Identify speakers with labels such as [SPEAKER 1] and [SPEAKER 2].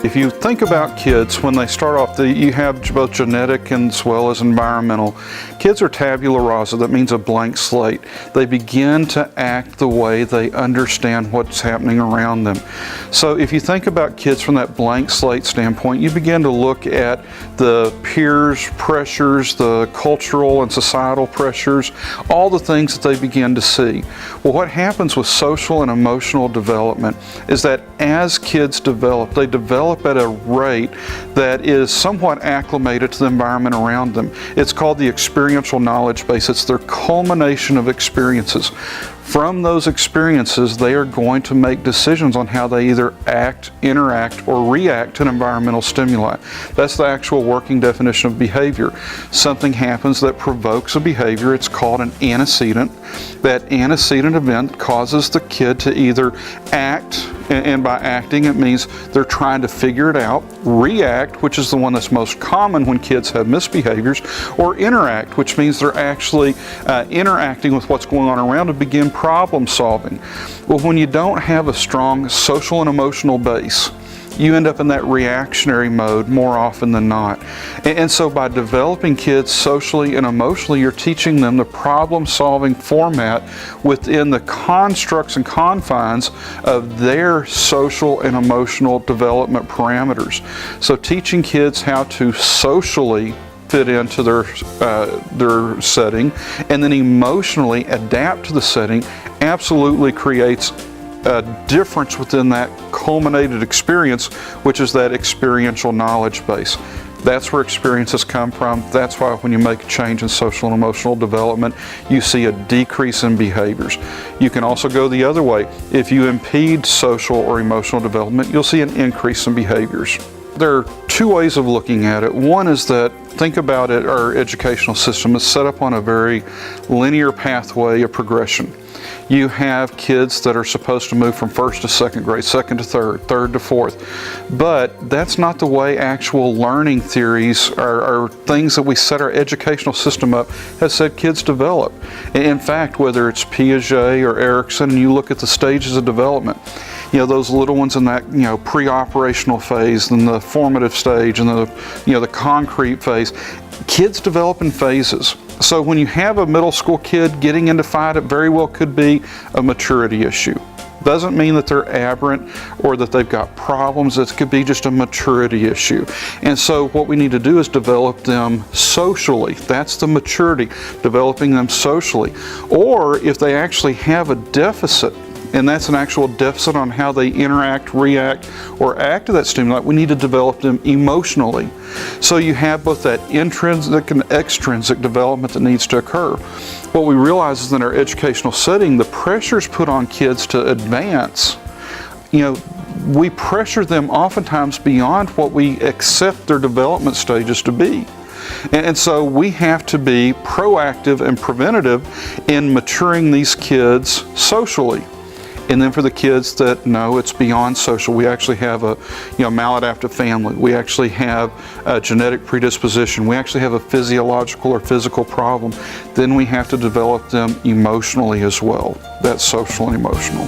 [SPEAKER 1] If you think about kids, when they start off, you have both genetic as well as environmental. Kids are tabula rasa, that means a blank slate. They begin to act the way they understand what's happening around them. So if you think about kids from that blank slate standpoint, you begin to look at the peers, pressures, the cultural and societal pressures, all the things that they begin to see. Well, what happens with social and emotional development is that as kids develop, they develop at a rate that is somewhat acclimated to the environment around them. It's called the experiential knowledge base. It's their culmination of experiences. From those experiences, they are going to make decisions on how they either act, interact, or react to an environmental stimuli. That's the actual working definition of behavior. Something happens that provokes a behavior. It's called an antecedent. That antecedent event causes the kid to either act, and by acting it means they're trying to figure it out, react, which is the one that's most common when kids have misbehaviors, or interact, which means they're actually interacting with what's going on around to begin problem solving. Well, when you don't have a strong social and emotional base, you end up in that reactionary mode more often than not. And so by developing kids socially and emotionally, you're teaching them the problem-solving format within the constructs and confines of their social and emotional development parameters. So teaching kids how to socially fit into their setting and then emotionally adapt to the setting absolutely creates a difference within that culminated experience, which is that experiential knowledge base. That's where experiences come from. That's why when you make a change in social and emotional development, you see a decrease in behaviors. You can also go the other way. If you impede social or emotional development, you'll see an increase in behaviors. There are two ways of looking at it. One is that, think about it, our educational system is set up on a very linear pathway of progression. You have kids that are supposed to move from first to second grade, second to third, third to fourth. But that's not the way actual learning theories or things that we set our educational system up has said kids develop. In fact, whether it's Piaget or Erickson, and you look at the stages of development, those little ones in that, pre-operational phase, and the formative stage, and the concrete phase. Kids develop in phases. So when you have a middle school kid getting into fight, it very well could be a maturity issue. Doesn't mean that they're aberrant or that they've got problems. It could be just a maturity issue. And so what we need to do is develop them socially. That's the maturity, developing them socially. Or if they actually have a deficit, and that's an actual deficit on how they interact, react, or act to that stimuli, we need to develop them emotionally. So you have both that intrinsic and extrinsic development that needs to occur. What we realize is in our educational setting, the pressures put on kids to advance, we pressure them oftentimes beyond what we accept their development stages to be. And so we have to be proactive and preventative in maturing these kids socially. And then for the kids that know it's beyond social, we actually have a maladaptive family. We actually have a genetic predisposition. We actually have a physiological or physical problem. Then we have to develop them emotionally as well. That's social and emotional.